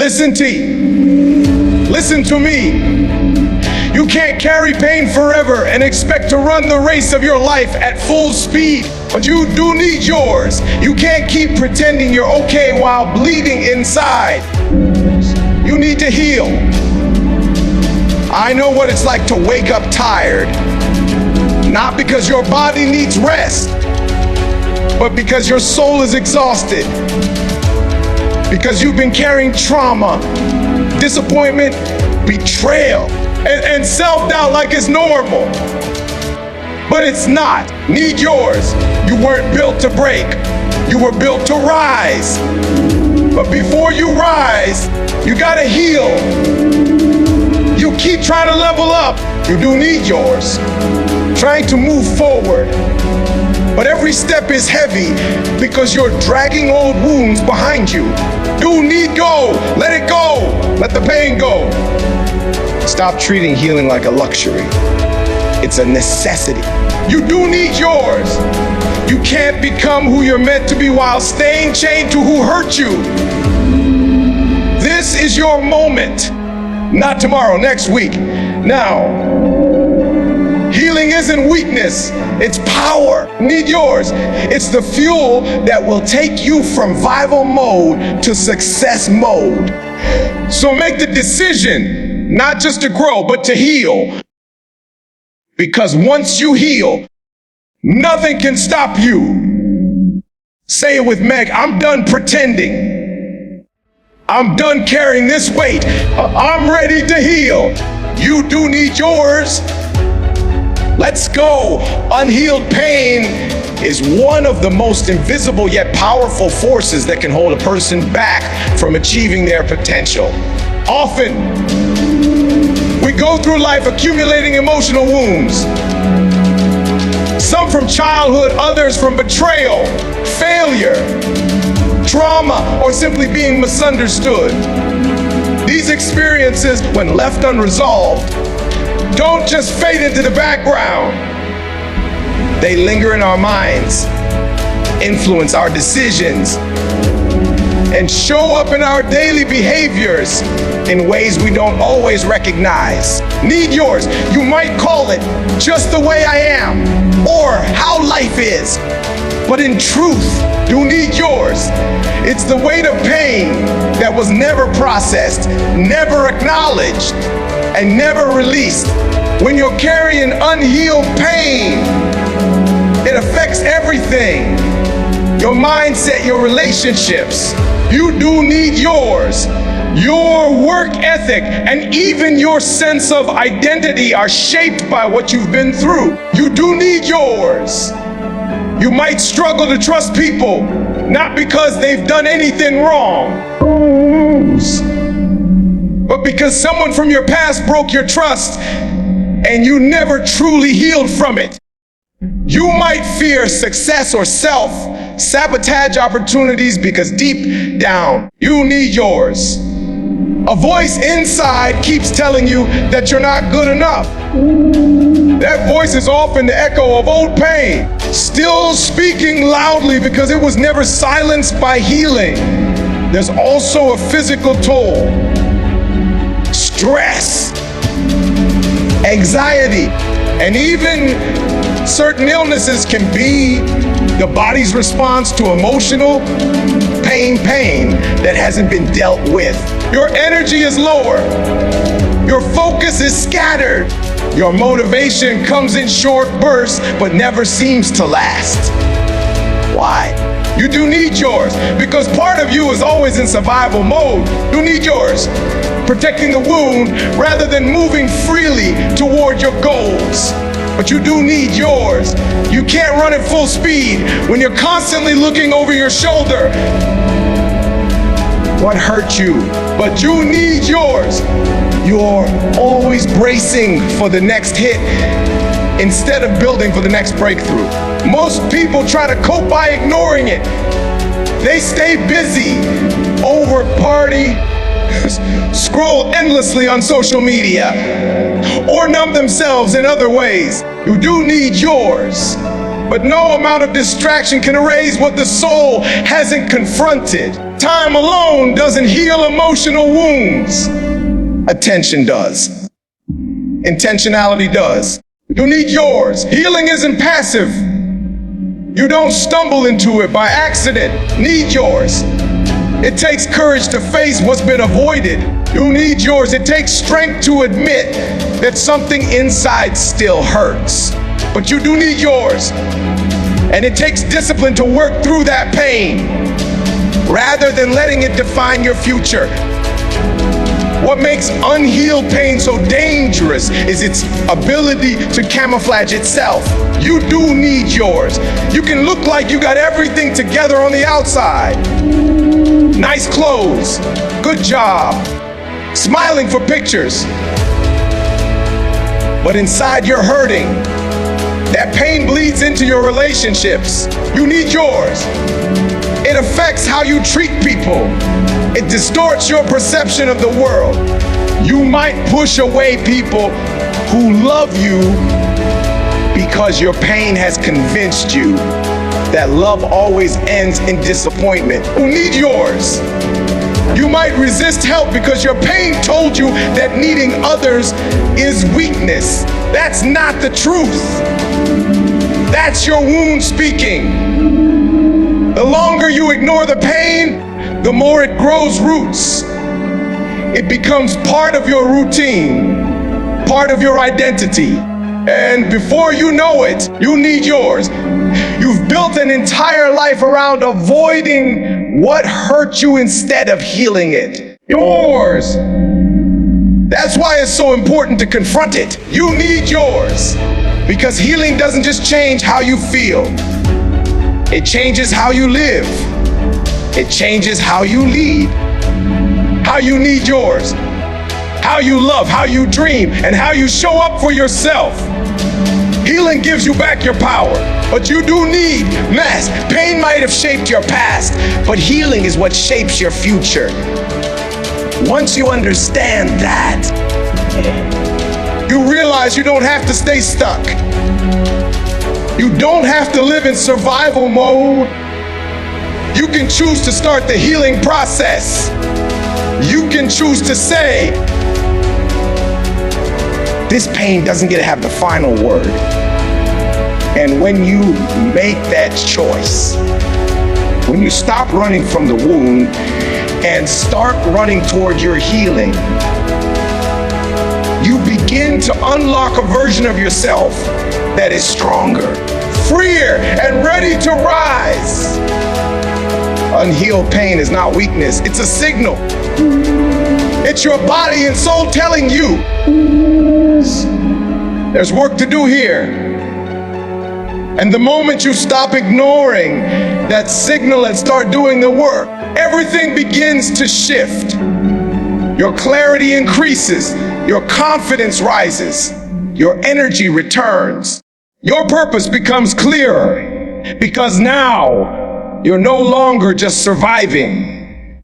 Listen to me. You can't carry pain forever and expect to run the race of your life at full speed, but you do need yours. You can't keep pretending you're okay while bleeding inside. You need to heal. I know what it's like to wake up tired, not because your body needs rest, but because your soul is exhausted, because you've been carrying trauma, disappointment, betrayal, and self-doubt like it's normal. But it's not. Need yours. You weren't built to break. You were built to rise. But before you rise, you gotta heal. You keep trying to level up. You do need yours. Trying to move forward. But every step is heavy because you're dragging old wounds behind you. You need go. Let it go. Let the pain go. Stop treating healing like a luxury. It's a necessity. You do need yours. You can't become who you're meant to be while staying chained to who hurt you. This is your moment. Not tomorrow, next week. Now. Healing isn't weakness, it's power. Need yours. It's the fuel that will take you from survival mode to success mode. So make the decision, not just to grow, but to heal. Because once you heal, nothing can stop you. Say it with Meg, I'm done pretending. I'm done carrying this weight. I'm ready to heal. You do need yours. Let's go. Unhealed pain is one of the most invisible yet powerful forces that can hold a person back from achieving their potential. Often, we go through life accumulating emotional wounds. Some from childhood, others from betrayal, failure, trauma, or simply being misunderstood. These experiences, when left unresolved, don't just fade into the background. They linger in our minds, influence our decisions, and show up in our daily behaviors in ways we don't always recognize. Need yours. You might call it just the way I am or how life is. But in truth, you need yours. It's the weight of pain that was never processed, never acknowledged, and never released. When you're carrying unhealed pain, it affects everything. Your mindset, your relationships. You do need yours. Your work ethic and even your sense of identity are shaped by what you've been through. You do need yours. You might struggle to trust people, not because they've done anything wrong, but because someone from your past broke your trust and you never truly healed from it. You might fear success or self-sabotage opportunities because deep down, you need yours. A voice inside keeps telling you that you're not good enough. That voice is often the echo of old pain, still speaking loudly because it was never silenced by healing. There's also a physical toll. Stress, anxiety, and even certain illnesses can be the body's response to emotional pain that hasn't been dealt with. Your energy is lower. Your focus is scattered. Your motivation comes in short bursts, but never seems to last. Why? You do need yours, because part of you is always in survival mode. You need yours, protecting the wound rather than moving freely toward your goals. But you do need yours. You can't run at full speed when you're constantly looking over your shoulder. What hurt you? But you need yours. You're always bracing for the next hit instead of building for the next breakthrough. Most people try to cope by ignoring it. They stay busy, over party, scroll endlessly on social media, or numb themselves in other ways. You do need yours. But no amount of distraction can erase what the soul hasn't confronted. Time alone doesn't heal emotional wounds. Attention does. Intentionality does. You need yours. Healing isn't passive. You don't stumble into it by accident. Need yours. It takes courage to face what's been avoided. You need yours. It takes strength to admit that something inside still hurts. But you do need yours. And it takes discipline to work through that pain rather than letting it define your future. What makes unhealed pain so dangerous is its ability to camouflage itself. You do need yours. You can look like you got everything together on the outside. Nice clothes, good job, smiling for pictures. But inside you're hurting. That pain bleeds into your relationships. You need yours. It affects how you treat people. It distorts your perception of the world. You might push away people who love you because your pain has convinced you that love always ends in disappointment. You need yours. You might resist help because your pain told you that needing others is weakness. That's not the truth. That's your wound speaking. The longer you ignore the pain, the more it grows roots. It becomes part of your routine, part of your identity. And before you know it, you need yours. You've built an entire life around avoiding what hurt you instead of healing it. Yours. That's why it's so important to confront it. You need yours. Because healing doesn't just change how you feel. It changes how you live. It changes how you lead. How you need yours. How you love, how you dream, and how you show up for yourself. Healing gives you back your power, but you do need mass. Pain might have shaped your past, but healing is what shapes your future. Once you understand that, you realize you don't have to stay stuck. You don't have to live in survival mode. You can choose to start the healing process. You can choose to say, this pain doesn't get to have the final word. And when you make that choice, when you stop running from the wound and start running toward your healing, you begin to unlock a version of yourself that is stronger, freer, and ready to rise. Unhealed pain is not weakness, it's a signal. It's your body and soul telling you, there's work to do here. And the moment you stop ignoring that signal and start doing the work, everything begins to shift. Your clarity increases, your confidence rises, your energy returns. Your purpose becomes clearer because now you're no longer just surviving.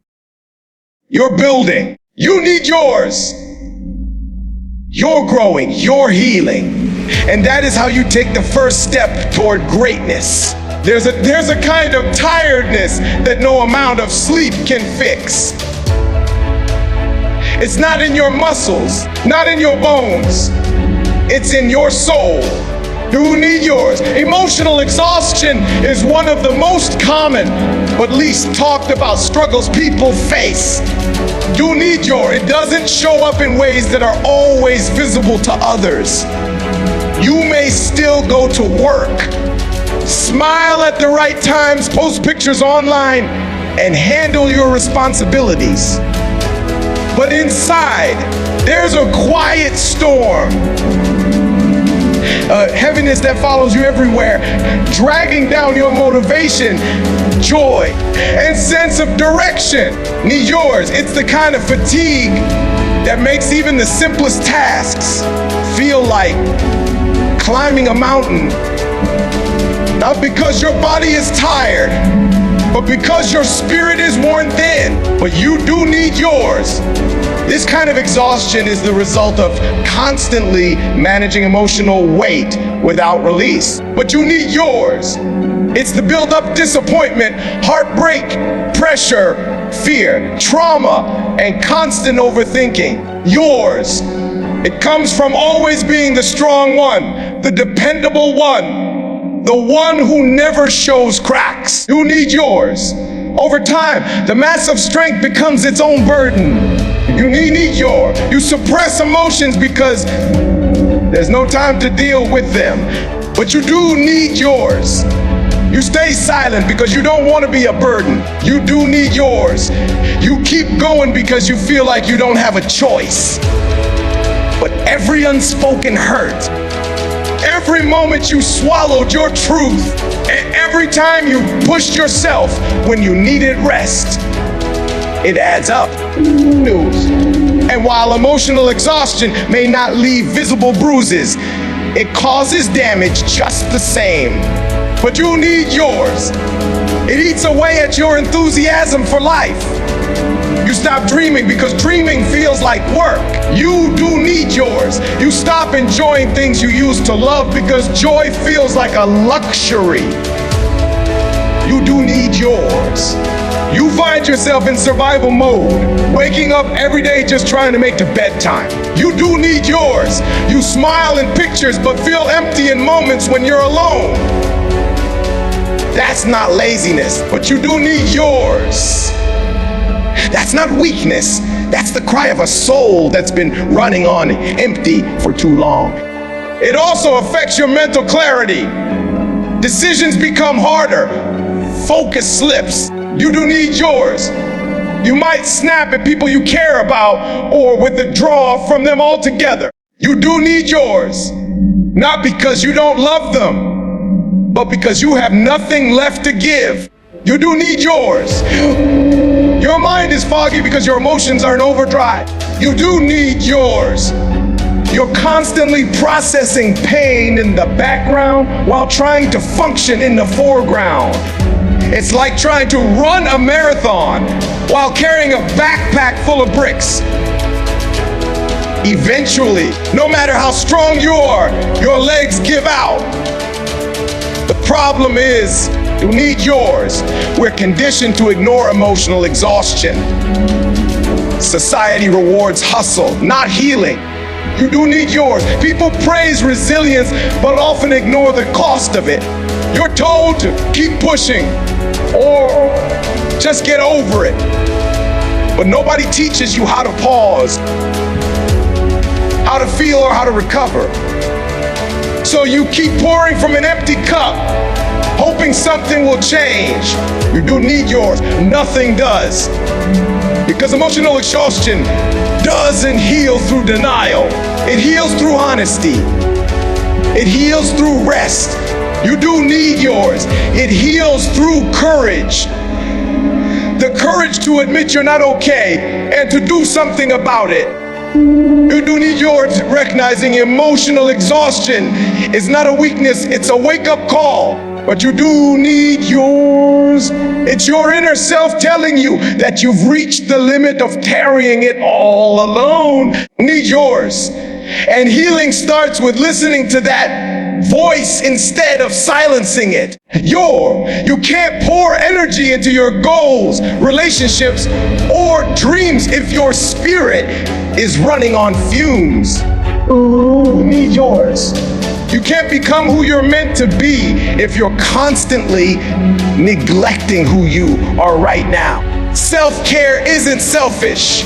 You're building. You need yours. You're growing, you're healing. And that is how you take the first step toward greatness. There's a kind of tiredness that no amount of sleep can fix. It's not in your muscles, not in your bones. It's in your soul. You need yours. Emotional exhaustion is one of the most common but least talked about struggles people face. You need yours. It doesn't show up in ways that are always visible to others. You may still go to work, smile at the right times, post pictures online, and handle your responsibilities. But inside, there's a quiet storm. Heaviness that follows you everywhere, dragging down your motivation, joy, and sense of direction. Need yours. It's the kind of fatigue that makes even the simplest tasks feel like climbing a mountain. Not because your body is tired, but because your spirit is worn thin, but you do need yours. This kind of exhaustion is the result of constantly managing emotional weight without release. But you need yours. It's the build-up disappointment, heartbreak, pressure, fear, trauma, and constant overthinking. Yours. It comes from always being the strong one, the dependable one, the one who never shows cracks. You need yours. Over time, the massive strength becomes its own burden. You need yours. You suppress emotions because there's no time to deal with them. But you do need yours. You stay silent because you don't want to be a burden. You do need yours. You keep going because you feel like you don't have a choice. But every unspoken hurt, every moment you swallowed your truth, and every time you pushed yourself when you needed rest, it adds up. News. And while emotional exhaustion may not leave visible bruises, it causes damage just the same. But you need yours. It eats away at your enthusiasm for life. You stop dreaming because dreaming feels like work. You do need yours. You stop enjoying things you used to love because joy feels like a luxury. You do need yours. You find yourself in survival mode, waking up every day just trying to make to bedtime. You do need yours. You smile in pictures but feel empty in moments when you're alone. That's not laziness, but you do need yours. That's not weakness. That's the cry of a soul that's been running on empty for too long. It also affects your mental clarity. Decisions become harder. Focus slips. You do need yours. You might snap at people you care about or withdraw from them altogether. You do need yours. Not because you don't love them, but because you have nothing left to give. You do need yours. Your mind is foggy because your emotions are in overdrive. You do need yours. You're constantly processing pain in the background while trying to function in the foreground. It's like trying to run a marathon while carrying a backpack full of bricks. Eventually, no matter how strong you are, your legs give out. The problem is, you need yours. We're conditioned to ignore emotional exhaustion. Society rewards hustle, not healing. You do need yours. People praise resilience, but often ignore the cost of it. You're told to keep pushing or just get over it. But nobody teaches you how to pause, how to feel, or how to recover. So you keep pouring from an empty cup, hoping something will change. You do need yours. Nothing does. Because emotional exhaustion doesn't heal through denial. It heals through honesty. It heals through rest. You do need yours. It heals through courage. The courage to admit you're not okay and to do something about it. You do need yours. Recognizing emotional exhaustion is not a weakness, it's a wake-up call. But you do need yours. It's your inner self telling you that you've reached the limit of carrying it all alone. You need yours. And healing starts with listening to that voice instead of silencing it. You can't pour energy into your goals, relationships, or dreams if your spirit is running on fumes. You need yours. You can't become who you're meant to be if you're constantly neglecting who you are right now. Self-care isn't selfish.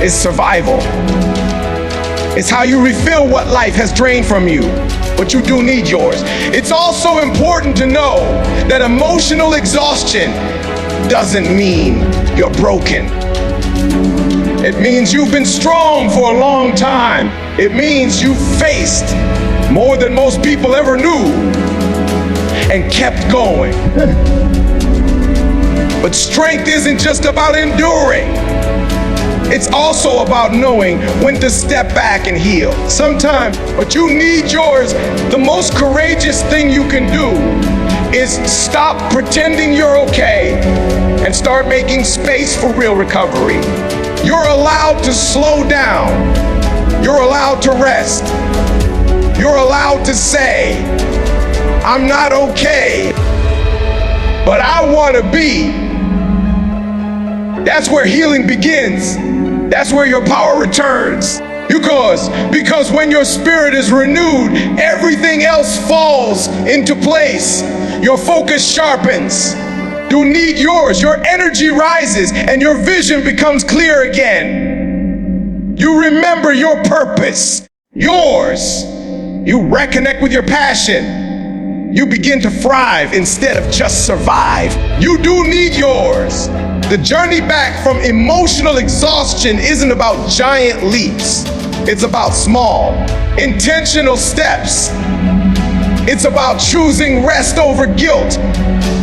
It's survival. It's how you refill what life has drained from you, but you do need yours. It's also important to know that emotional exhaustion doesn't mean you're broken. It means you've been strong for a long time. It means you've faced more than most people ever knew and kept going. But strength isn't just about enduring. It's also about knowing when to step back and heal. Sometimes, but you need yours. The most courageous thing you can do is stop pretending you're okay and start making space for real recovery. You're allowed to slow down. You're allowed to rest. You're allowed to say, I'm not okay, but I want to be. That's where healing begins. That's where your power returns. Because when your spirit is renewed, everything else falls into place. Your focus sharpens. You need yours. Your energy rises and your vision becomes clear again. You remember your purpose, yours. You reconnect with your passion. You begin to thrive instead of just survive. You do need yours. The journey back from emotional exhaustion isn't about giant leaps. It's about small, intentional steps. It's about choosing rest over guilt,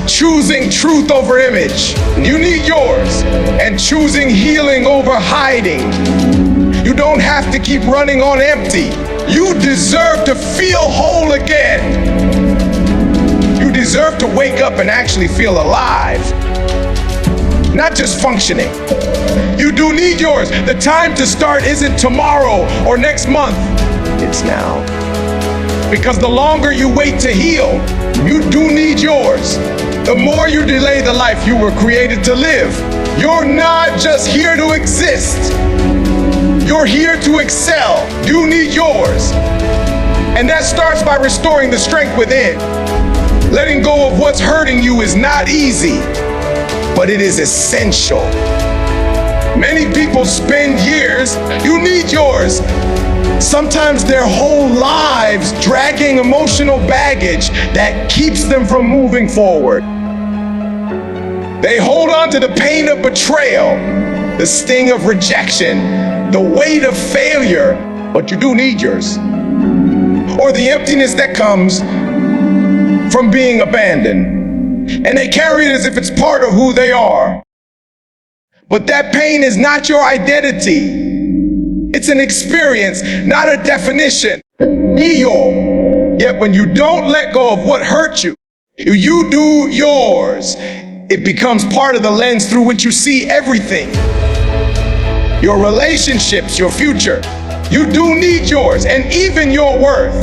choosing truth over image. You need yours, and choosing healing over hiding. You don't have to keep running on empty. You deserve to feel whole again. You deserve to wake up and actually feel alive, not just functioning. You do need yours. The time to start isn't tomorrow or next month. It's now. Because the longer you wait to heal, you do need yours. The more you delay the life you were created to live. You're not just here to exist. You're here to excel. You need yours. And that starts by restoring the strength within. Letting go of what's hurting you is not easy, but it is essential. Many people spend years, you need yours, sometimes their whole lives dragging emotional baggage that keeps them from moving forward. They hold on to the pain of betrayal, the sting of rejection, the weight of failure, but you do need yours. Or the emptiness that comes from being abandoned. And they carry it as if it's part of who they are. But that pain is not your identity. It's an experience, not a definition. Yet when you don't let go of what hurt you, you do yours. It becomes part of the lens through which you see everything. Your relationships, your future. You do need yours, and even your worth.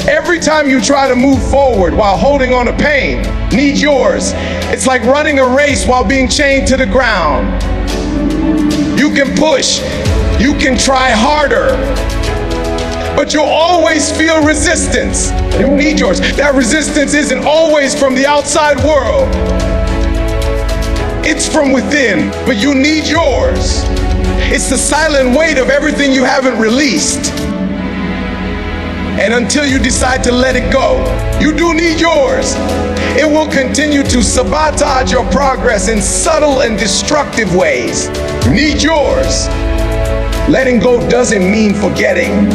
Every time you try to move forward while holding on to pain, need yours. It's like running a race while being chained to the ground. You can push, you can try harder, but you'll always feel resistance. You need yours. That resistance isn't always from the outside world. It's from within, but you need yours. It's the silent weight of everything you haven't released. And until you decide to let it go, you do need yours. It will continue to sabotage your progress in subtle and destructive ways. You need yours. Letting go doesn't mean forgetting.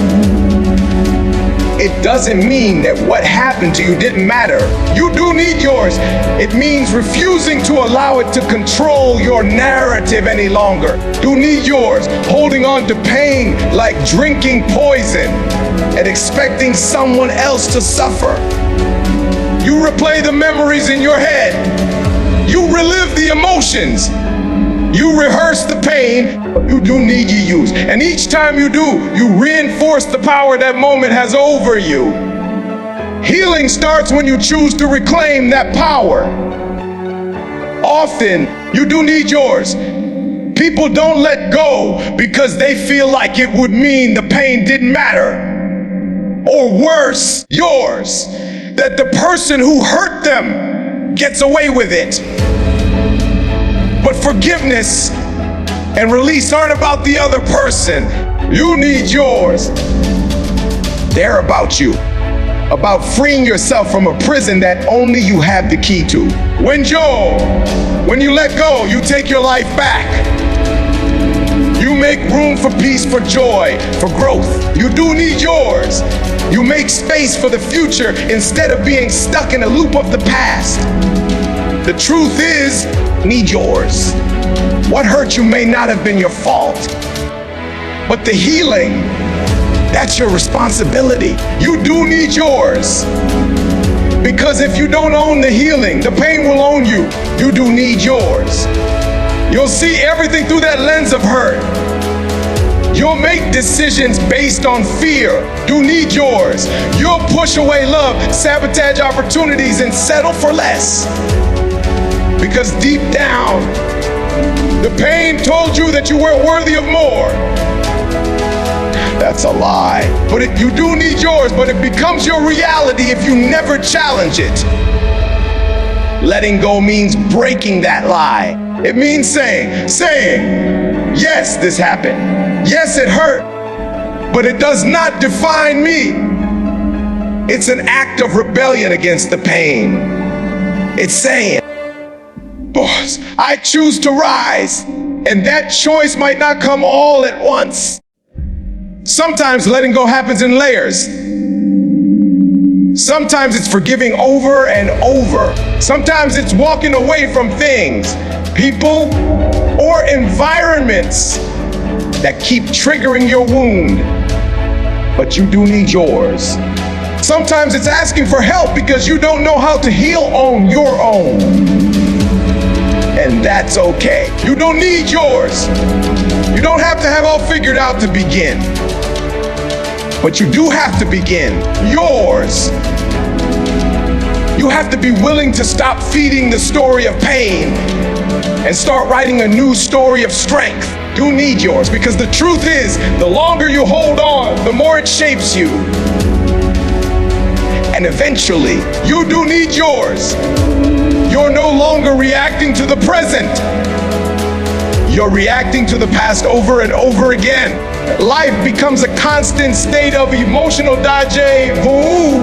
It doesn't mean that what happened to you didn't matter. You do need yours. It means refusing to allow it to control your narrative any longer. You need yours. Holding on to pain like drinking poison and expecting someone else to suffer. You replay the memories in your head. You relive the emotions. You rehearse the pain. You do need your use. And each time you do, you reinforce the power that moment has over you. Healing starts when you choose to reclaim that power. Often, you do need yours. People don't let go because they feel like it would mean the pain didn't matter. Or worse, yours, that the person who hurt them gets away with it. But forgiveness and release aren't about the other person. You need yours. They're about you. About freeing yourself from a prison that only you have the key to. When you let go, you take your life back. You make room for peace, for joy, for growth. You do need yours. You make space for the future instead of being stuck in a loop of the past. The truth is, need yours. What hurt you may not have been your fault, but the healing, that's your responsibility. You do need yours. Because if you don't own the healing, the pain will own you. You do need yours. You'll see everything through that lens of hurt. You'll make decisions based on fear. You need yours. You'll push away love, sabotage opportunities, and settle for less. Because deep down, the pain told you that you weren't worthy of more. That's a lie. But you do need yours, but it becomes your reality if you never challenge it. Letting go means breaking that lie. It means saying, yes, this happened. Yes, it hurt, but it does not define me. It's an act of rebellion against the pain. It's saying, boss, I choose to rise, and that choice might not come all at once. Sometimes letting go happens in layers. Sometimes it's forgiving over and over. Sometimes it's walking away from things, people, or environments that keep triggering your wound, but you do need yours. Sometimes it's asking for help because you don't know how to heal on your own. And that's okay. You don't need yours. You don't have to have all figured out to begin. But you do have to begin yours. You have to be willing to stop feeding the story of pain and start writing a new story of strength. You need yours, because the truth is, the longer you hold on, the more it shapes you. And eventually, you do need yours. You're no longer reacting to the present. You're reacting to the past over and over again. Life becomes a constant state of emotional deja vu.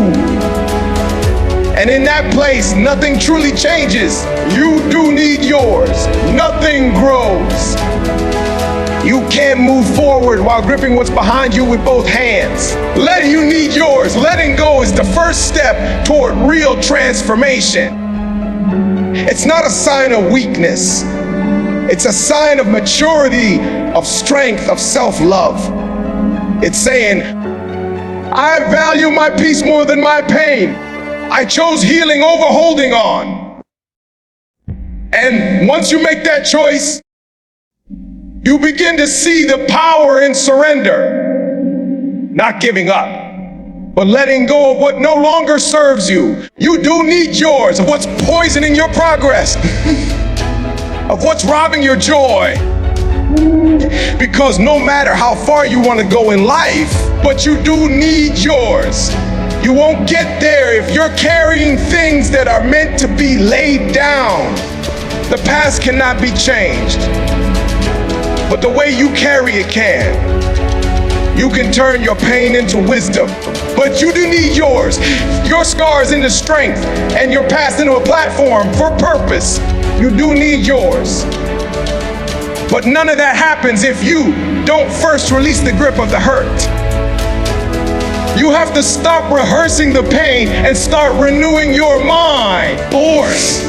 And in that place, nothing truly changes. You do need yours. Nothing grows. You can't move forward while gripping what's behind you with both hands. You need yours. Letting go is the first step toward real transformation. It's not a sign of weakness. It's a sign of maturity, of strength, of self-love. It's saying, I value my peace more than my pain. I chose healing over holding on. And once you make that choice, you begin to see the power in surrender. Not giving up, but letting go of what no longer serves you. You do need yours, of what's poisoning your progress, of what's robbing your joy. Because no matter how far you want to go in life, but you do need yours. You won't get there if you're carrying things that are meant to be laid down. The past cannot be changed, but the way you carry it can. You can turn your pain into wisdom, but you do need yours. Your scars into strength, and your past into a platform for purpose. You do need yours. But none of that happens if you don't first release the grip of the hurt. You have to stop rehearsing the pain and start renewing your mind. Force.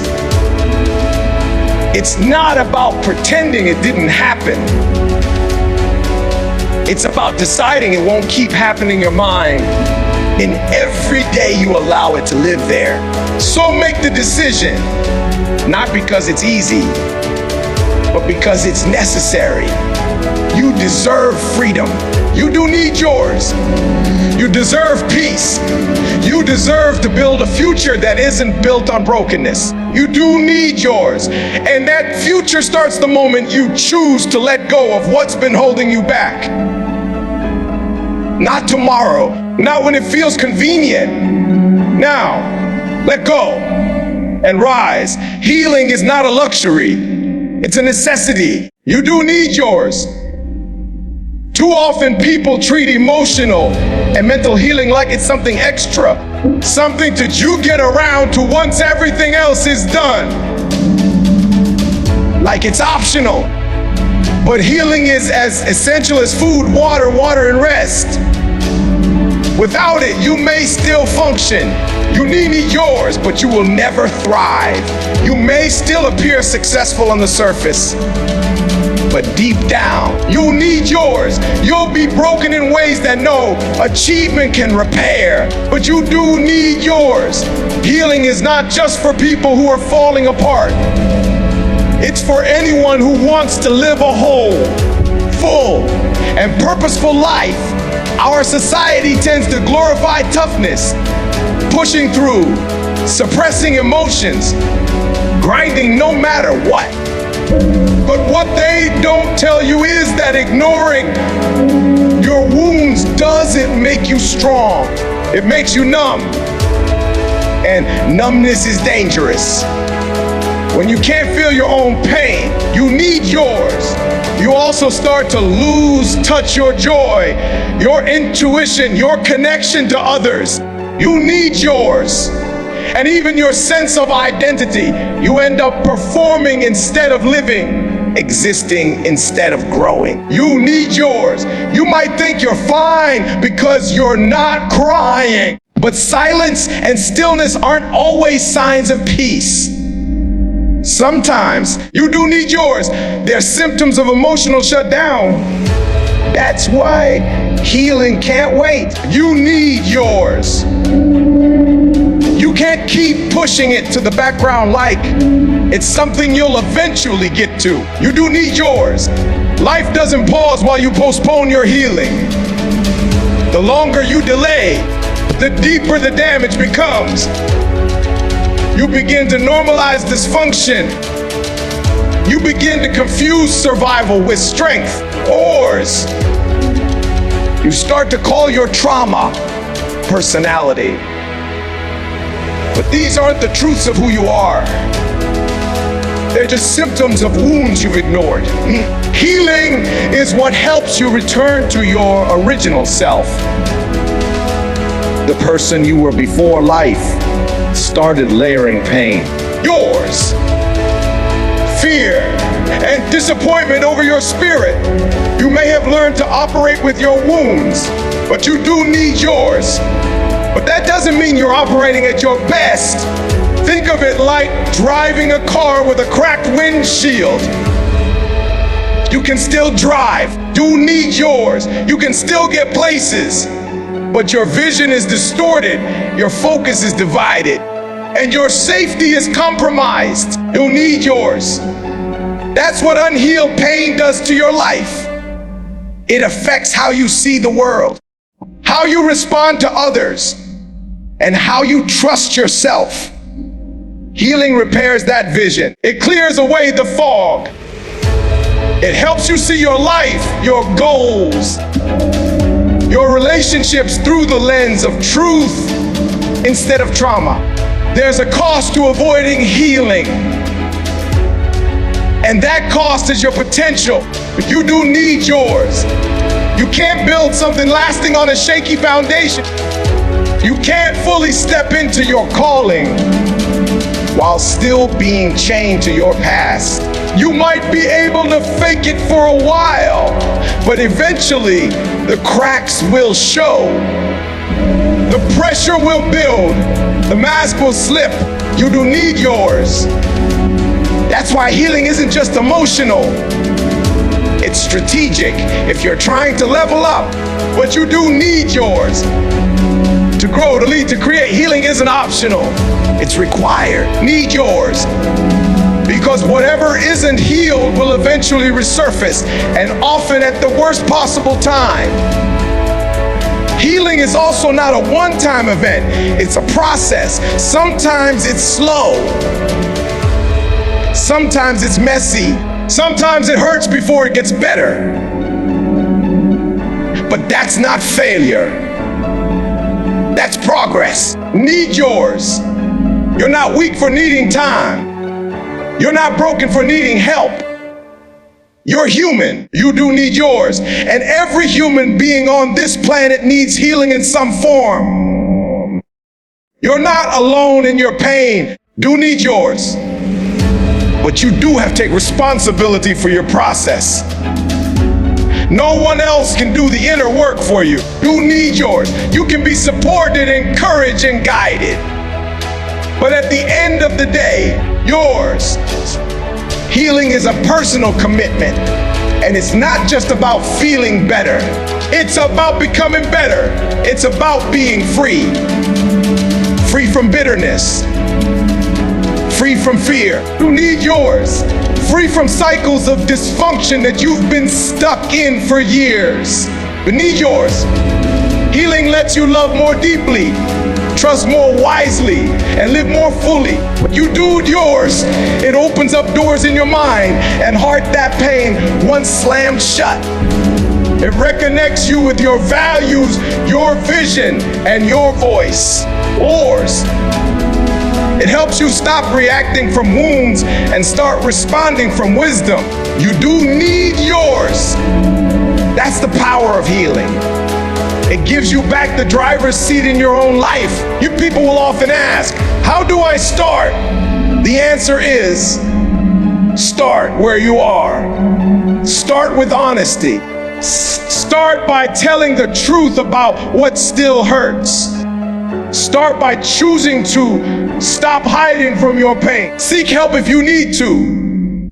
It's not about pretending it didn't happen. It's about deciding it won't keep happening in your mind. And every day you allow it to live there. So make the decision, not because it's easy, but because it's necessary. You deserve freedom. You do need yours. You deserve peace. You deserve to build a future that isn't built on brokenness. You do need yours. And that future starts the moment you choose to let go of what's been holding you back. Not tomorrow, not when it feels convenient. Now, let go and rise. Healing is not a luxury. It's a necessity. You do need yours. Too often people treat emotional and mental healing like it's something extra, something that you get around to once everything else is done. Like it's optional. But healing is as essential as food, water, and rest. Without it, you may still function. You need yours, but you will never thrive. You may still appear successful on the surface, but deep down, you need yours. You'll be broken in ways that no achievement can repair, but you do need yours. Healing is not just for people who are falling apart. It's for anyone who wants to live a whole, full, and purposeful life. Our society tends to glorify toughness, pushing through, suppressing emotions, grinding no matter what. But what they don't tell you is that ignoring your wounds doesn't make you strong. It makes you numb. And numbness is dangerous. When you can't feel your own pain, you need yours. You also start to lose touch your joy, your intuition, your connection to others. You need yours. And even your sense of identity. You end up performing instead of living, existing instead of growing. You need yours. You might think you're fine because you're not crying. But silence and stillness aren't always signs of peace. Sometimes you do need yours. They're symptoms of emotional shutdown. That's why healing can't wait. You need yours. You can't keep pushing it to the background like it's something you'll eventually get to. You do need yours. Life doesn't pause while you postpone your healing. The longer you delay, the deeper the damage becomes. You begin to normalize dysfunction. You begin to confuse survival with strength, ors. You start to call your trauma personality. But these aren't the truths of who you are. They're just symptoms of wounds you've ignored. Healing is what helps you return to your original self. The person you were before life started layering pain. Yours. Fear and disappointment over your spirit. You may have learned to operate with your wounds, but you do need yours. But that doesn't mean you're operating at your best. Think of it like driving a car with a cracked windshield. You can still drive. You need yours. You can still get places. But your vision is distorted. Your focus is divided. And your safety is compromised. You'll need yours. That's what unhealed pain does to your life. It affects how you see the world, how you respond to others, and how you trust yourself. Healing repairs that vision. It clears away the fog. It helps you see your life, your goals, your relationships through the lens of truth instead of trauma. There's a cost to avoiding healing, and that cost is your potential. But you do need yours. You can't build something lasting on a shaky foundation. You can't fully step into your calling while still being chained to your past. You might be able to fake it for a while, but eventually the cracks will show. The pressure will build. The mask will slip. You do need yours. That's why healing isn't just emotional. It's strategic. If you're trying to level up, but you do need yours. To grow, to lead, to create, healing isn't optional. It's required. Need yours. Because whatever isn't healed will eventually resurface, and often at the worst possible time. Healing is also not a one-time event. It's a process. Sometimes it's slow. Sometimes it's messy. Sometimes it hurts before it gets better. But that's not failure. That's progress. Need yours. You're not weak for needing time. You're not broken for needing help. You're human. You do need yours. And every human being on this planet needs healing in some form. You're not alone in your pain. Do need yours. But you do have to take responsibility for your process. No one else can do the inner work for you. You need yours. You can be supported, encouraged, and guided. But at the end of the day, yours. Healing is a personal commitment. And it's not just about feeling better. It's about becoming better. It's about being free. Free from bitterness. Free from fear. You need yours. Free from cycles of dysfunction that you've been stuck in for years. You need yours. Healing lets you love more deeply, trust more wisely, and live more fully. You do yours. It opens up doors in your mind and heart that pain once slammed shut. It reconnects you with your values, your vision, and your voice. Yours. It helps you stop reacting from wounds and start responding from wisdom. You do need yours. That's the power of healing. It gives you back the driver's seat in your own life. You people will often ask, how do I start? The answer is, start where you are. Start with honesty. Start by telling the truth about what still hurts. Start by choosing to stop hiding from your pain. Seek help if you need to.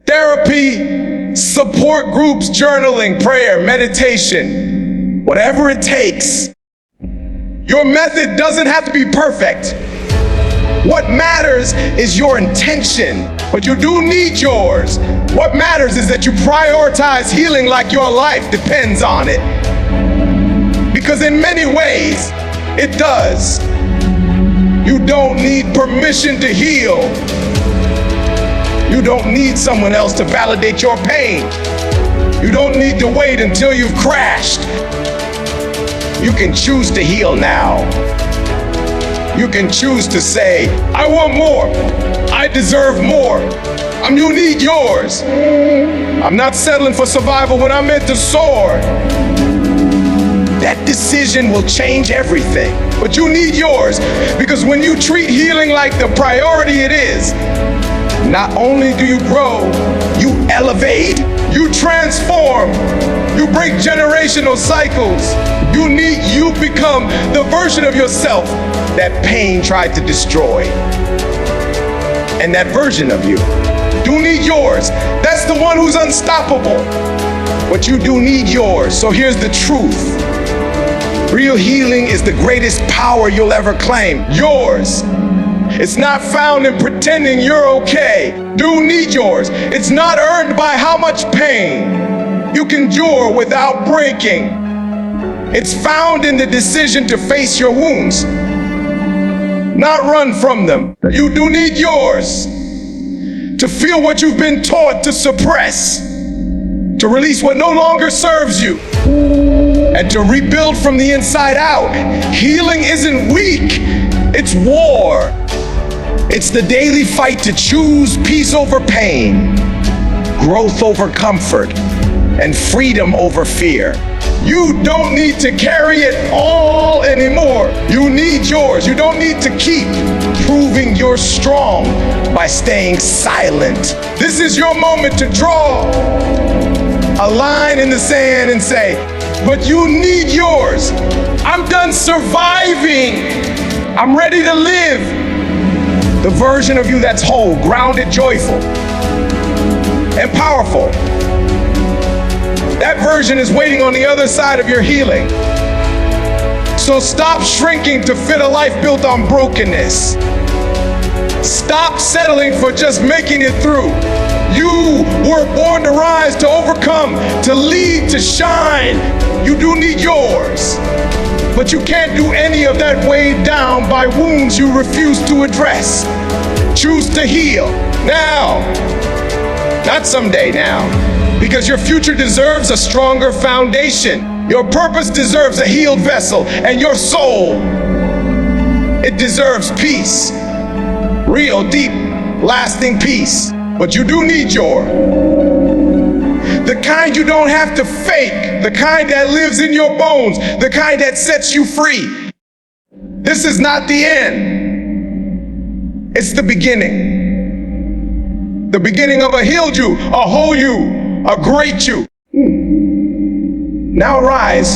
Therapy, support groups, journaling, prayer, meditation, whatever it takes. Your method doesn't have to be perfect. What matters is your intention, but you do need yours. What matters is that you prioritize healing like your life depends on it. Because in many ways, it does. You don't need permission to heal. You don't need someone else to validate your pain. You don't need to wait until you've crashed. You can choose to heal now. You can choose to say, I want more. I deserve more. You need yours. I'm not settling for survival when I'm meant to soar. That decision will change everything. But you need yours, because when you treat healing like the priority it is, not only do you grow, you elevate, you transform, you break generational cycles. You become the version of yourself that pain tried to destroy. And that version of you do need yours. That's the one who's unstoppable. But you do need yours. So here's the truth. Real healing is the greatest power you'll ever claim. Yours. It's not found in pretending you're okay. Do need yours. It's not earned by how much pain you can endure without breaking. It's found in the decision to face your wounds, not run from them. You do need yours. To feel what you've been taught to suppress, to release what no longer serves you, and to rebuild from the inside out. Healing isn't weak, it's war. It's the daily fight to choose peace over pain, growth over comfort, and freedom over fear. You don't need to carry it all anymore. You need yours. You don't need to keep proving you're strong by staying silent. This is your moment to draw a line in the sand and say, but you need yours. I'm done surviving. I'm ready to live. The version of you that's whole, grounded, joyful, and powerful. That version is waiting on the other side of your healing. So stop shrinking to fit a life built on brokenness. Stop settling for just making it through. You were born to rise, to overcome, to lead, to shine. You do need yours. But you can't do any of that weighed down by wounds you refuse to address. Choose to heal now, not someday now. Because your future deserves a stronger foundation. Your purpose deserves a healed vessel, and your soul, it deserves peace. Real, deep, lasting peace. But you do need the kind you don't have to fake, the kind that lives in your bones, the kind that sets you free. This is not the end. It's the beginning. The beginning of a healed you, a whole you, a great you. Now rise.